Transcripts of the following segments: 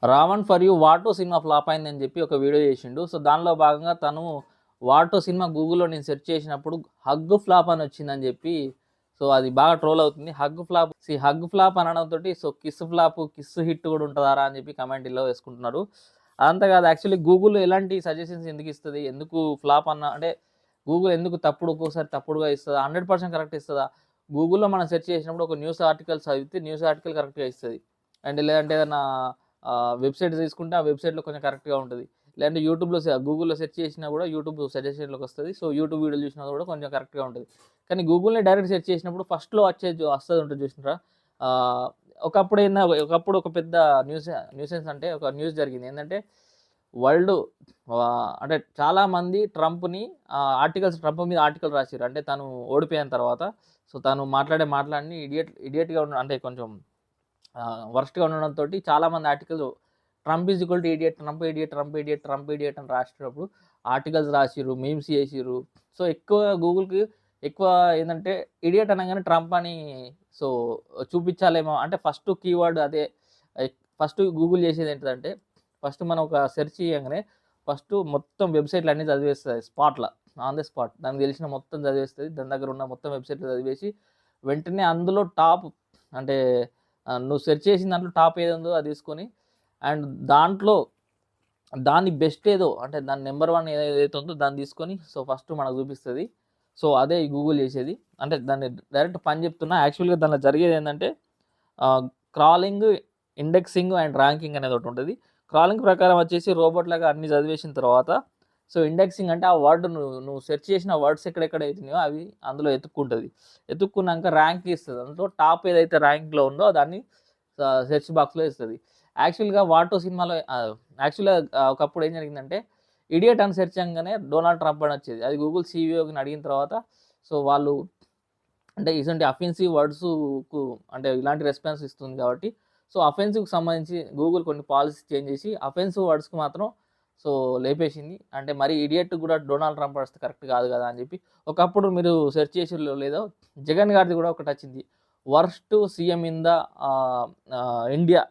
'Raavan for you' 'వాటో' cinema flop అయిందని చెప్పి ఒక వీడియో చేసిండు. సో, దానిలో భాగంగా తను 'వాటో' సినిమా గూగుల్‌లో నేను సెర్చ్ చేసినప్పుడు 'హగ్ ఫ్లాప్' అని వచ్చిందని చెప్పి సో, అది బాగా ట్రోల్ అవుతుంది. 'హగ్ ఫ్లాప్' అనడంతోటి so, 'kiss flop', 'kiss hit' కూడా ఉంటదారా అని చెప్పి కామెంట్‌లో వేసుకుంటున్నారు. అదంతా కాదు యాక్చువల్లీ గూగుల్ ఎలాంటి సజెషన్స్ ఎందుకు ఇస్తది? ఎందుకు ఫ్లాప్ అన్న అంటే గూగుల్ ఎందుకు ఒక్కోసారి తప్పుడుగా ఇస్తదా? 100% కరెక్ట్ ఇస్తదా? గూగుల్‌లో మనం సెర్చ్ చేసినప్పుడు ఒక న్యూస్ ఆర్టికల్ చదివితే న్యూస్ ఆర్టికల్ కరెక్ట్‌గా ఇస్తది. అండ్ లేదంటే ఏదన్నా వెబ్‌సైట్ తీసుకుంటే ఆ వెబ్‌సైట్‌లో కొంచెం కరెక్ట్‌గా ఉంటది. లేదంటే గూగుల్‌లో సెర్చ్ చేసినా కూడా యూట్యూబ్ సజెషన్‌లోకి వస్తది. సో, యూట్యూబ్ వీడియోలు చూసినా కూడా కొంచెం కరెక్ట్‌గా ఉంటది. కానీ గూగుల్‌ని డైరెక్ట్ సెర్చ్ చేసినప్పుడు ఫస్ట్‌లో వస్తది ఉంటది చూసినరా? ఆహ్, ఒకప్పుడు ఒక పెద్ద న్యూసెన్స్ అంటే ఒక న్యూస్ జరిగింది. ఏందంటే వరల్డ్ అంటే చాలామంది ట్రంప్ మీద ఆర్టికల్ రాసిర్రు. అంటే తను ఓడిపోయిన తర్వాత. సో, తను మాట్లాడే మాటలన్నీ ఇడియట్‌గా అంటే కొంచెం వరస్ట్‌గా ఉండడంతోటి చాలామంది articles Trump is equal to idiot, Trump idiot, Trump idiot, Trump idiot అని రాసేటప్పుడు ఆర్టికల్స్ రాసిర్రు, మీమ్స్ చేసిర్రు. సో, గూగుల్‌కి ఎక్కువ ఏందంటే ఇడియట్ అనంగానే ట్రంప్ అని సో, చూపించాలేమో అంటే ఫస్ట్ కీవర్డ్ అదే. ఫస్ట్ గూగుల్ చేసేదేంటిదంటే ఫస్ట్ మనం ఒక సెర్చ్ చేయంగానే ఫస్ట్ మొత్తం వెబ్‌సైట్‌లన్నీ చదివేస్తది స్పాట్‌ల. On the spot. దానికి తెలిసిన మొత్తం చదివేస్తది. దాని దగ్గర ఉన్న మొత్తం వెబ్‌సైట్‌లు చదివేసి వెంటనే అందులో టాప్ అంటే నువ్వు సెర్చ్ చేసిన దాంట్లో టాప్ ఏదుందో అది తీసుకొని అండ్ దాంట్లో దాని బెస్ట్ ఏదో అంటే దాని నంబర్ 1 ఏదైతే ఉందో దాన్ని తీసుకొని సో, ఫస్ట్ మనకు చూపిస్తది. సో, అదే ఈ గూగుల్ చేసేది. అంటే దాన్ని డైరెక్ట్ పని చెప్తున్నా. యాక్చువల్‌గా దాంట్లో జరిగేదేంటంటే ఆహ్, క్రాలింగ్, ఇండెక్సింగ్ అండ్ ర్యాంకింగ్ అనేది ఒకటుంటది. క్రాలింగ్ ప్రకారం వచ్చేసి రోబోట్‌లాగా అన్నీ చదివేసిన తర్వాత సో, ఇండెక్సింగ్ అంటే ఆ వర్డ్ నువ్వు సెర్చ్ చేసిన వర్డ్స్ ఎక్కడెక్కడ అయితున్నాయో అవి అందులో ఎతుక్కుంటది. ఎతుక్కున్నాక ర్యాంక్ ఇస్తది. అందులో టాప్ ఏదైతే ర్యాంక్‌లో ఉందో దాన్ని సెర్చ్ బాక్స్‌లో ఇస్తది. యాక్చువల్‌గా 'వాటో' సినిమాలో యాక్చువల్‌గా ఒకప్పుడు ఏం జరిగిందంటే 'ఇడియట్' అని సెర్చ్ చేయంగానే డొనాల్డ్ ట్రంప్ అని వచ్చేది. అది గూగుల్ సీఈఓని అడిగిన తర్వాత సో, వాళ్ళు అంటే ఇటువంటి అఫెన్సివ్ వర్డ్స్‌కు అంటే ఇలాంటి రెస్పాన్స్ ఇస్తుంది కాబట్టి సో, అఫెన్సివ్‌కి సంబంధించి గూగుల్ కొన్ని పాలిసీ చేంజ్ చేసి అఫెన్సివ్ వర్డ్స్‌కి మాత్రం సో, లేపేసింది. అంటే మరి ఇడియట్ కూడా డొనాల్డ్ ట్రంప్ వస్తే కరెక్ట్ కాదు కదా! అని చెప్పి ఒకప్పుడు మీరు సెర్చ్ చేసిర్రో లేదో జగన్ గారిది కూడా ఒకటొచ్చింది. Worst CM in the India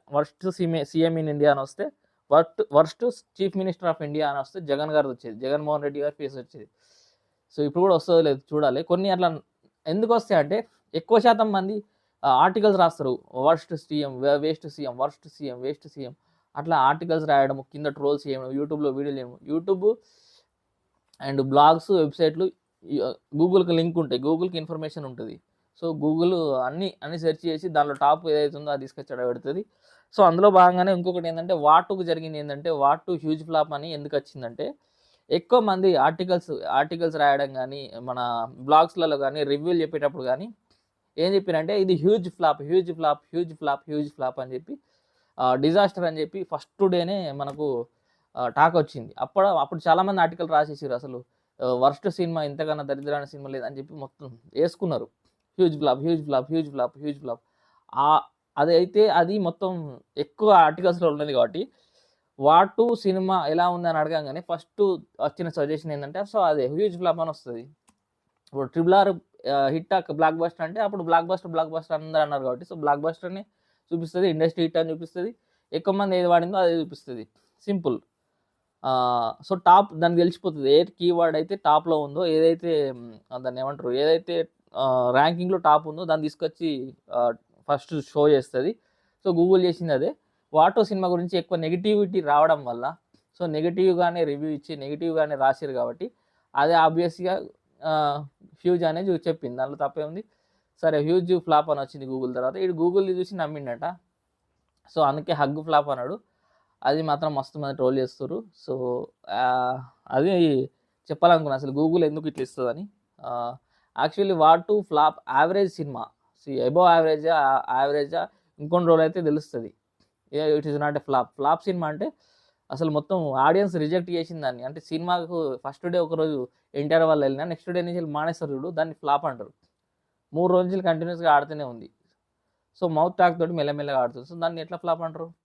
CM in India అని వస్తే worst chief minister of India అని వస్తే జగన్ గారిదొచ్చేది. జగన్‌మోహన్ రెడ్డి గారి ఫేస్ వచ్చేది. సో, ఇప్పుడు కూడా వస్తదో లేదో చూడాలి. కొన్ని అట్లా ఎందుకొస్తాయంటే ఎక్కువ శాతం మంది ఆర్టికల్స్ రాస్తారు. Worst CM, waste CM, worst CM, waste CM అట్లా ఆర్టికల్స్ రాయడం, కింద ట్రోల్స్ చేయడం, యూట్యూబ్‌లో వీడియోలు చేయడం. యూట్యూబ్ అండ్ బ్లాగ్స్, వెబ్‌సైట్‌లు గూగుల్‌కి లింక్ ఉంటాయి. గూగుల్‌కి ఇన్ఫర్మేషన్ ఉంటది. సో, గూగుల్ అన్నీ సెర్చ్ చేసి దాంట్లో టాప్ ఏదైతే ఉందో అది తీసుకొచ్చి ఆడ పెడతది. సో, అందులో భాగంగానే ఇంకొకటేందంటే 'వాటు'కి జరిగిందేందంటే 'వాటు' హ్యూజ్ ఫ్లాప్ అని ఎందుకొచ్చిందంటే ఎక్కువ మంది ఆర్టికల్స్ రాయడం గానీ, మన బ్లాగ్స్‌లలో గానీ, రివ్యూలు చెప్పేటప్పుడు గానీ ఏం చెప్పిరంటే ఇది huge flop, huge flop, huge flop, huge flop అని చెప్పి డిజాస్టర్ అని చెప్పి ఫస్ట్ డేనే మనకు టాకొచ్చింది. అప్పుడు చాలామంది ఆర్టికల్ రాసేసిర్రు అసలు వరస్ట్ సినిమా ఇంతకన్నా దరిద్రమైన సినిమా లేదని చెప్పి మొత్తం యేసుకున్నారు. Huge flop, huge flop, huge flop, huge flop. ఆహ్, అది మొత్తం ఎక్కువ ఆర్టికల్స్‌లో ఉన్నది కాబట్టి 'వాటు' సినిమా ఎలా ఉందని అడగంగానే ఫస్ట్ వచ్చిన సజెషన్ ఏందంటే సో, అదే హ్యూజ్ ఫ్లాప్ అని వస్తది. ఇప్పుడు 'ట్రిపుల్ ఆర్' బ్లాక్ బస్టర్ అంటే అప్పుడు బ్లాక్ బస్టర్ అందరూ అన్నారు కాబట్టి సో, బ్లాక్ బస్టర్‌ని చూపిస్తది. ఇండస్ట్రీ హిట్ అని చూపిస్తది. ఎక్కువ మంది ఏది వాడిందో అదే చూపిస్తది. సింపుల్. సో, దానికి తెలిసిపోతది. ఏ కీవర్డ్ అయితే టాప్‌లో ఉందో దాన్నేమంటారు? ఏదైతే ర్యాంకింగ్‌లో టాప్ ఉందో దాన్ని తీసుకొచ్చి ఆహ్, ఫస్ట్ షో చేస్తది. సో, గూగుల్ చేసింది అదే. 'వాటో' సినిమా గురించి ఎక్కువ నెగటివిటీ రావడం వల్ల సో, నెగెటివ్‌గానే రివ్యూ ఇచ్చి నెగెటివ్‌గానే రాసిర్రు కాబట్టి అది ఆబ్వియస్‌గా హ్యూజ్ అనేది చెప్పింది. దాంట్లో తప్పేముంది? సరే హ్యూజ్ ఫ్లాప్ అని వచ్చింది గూగుల్ తర్వాత. ఈడు గూగుల్‌ది చూసి నమ్మిండట. సో, అందుకే హగ్ ఫ్లాప్ అన్నాడు. అది మాత్రం మస్తు మంది ట్రోల్ చేస్తుర్రు. సో, ఆహ్, అది చెప్పాలనుకున్నా అసలు గూగుల్ ఎందుకు ఇట్లా ఇస్తదని. ఆహ్, యాక్చువల్లీ 'వాటు' ఫ్లాప్ యావరేజ్ సినిమా. అబోవ్ యావరేజా ఇంకొన్ని రోజులైతే తెలుస్తది. It is not a flop. Flop cinema అంటే అసలు మొత్తం ఆడియన్స్ రిజెక్ట్ చేసిందాన్ని. అంటే సినిమాకు ఫస్ట్ డే ఒకరోజు ఎన్టీఆర్ వాళ్ళు ఎళ్ళినా నెక్స్ట్ డే నుంచి మానేస్తారు చూడు దాన్ని ఫ్లాప్ అంటారు. 3 రోజులు కంటిన్యూయస్‌గా ఆడుతూనే ఉంది. సో, మౌత్ టాక్ తోటి మెల్లమెల్లగా ఆడుతుంది. సో, దాన్ని ఎట్లా ఫ్లాప్ అంటారు?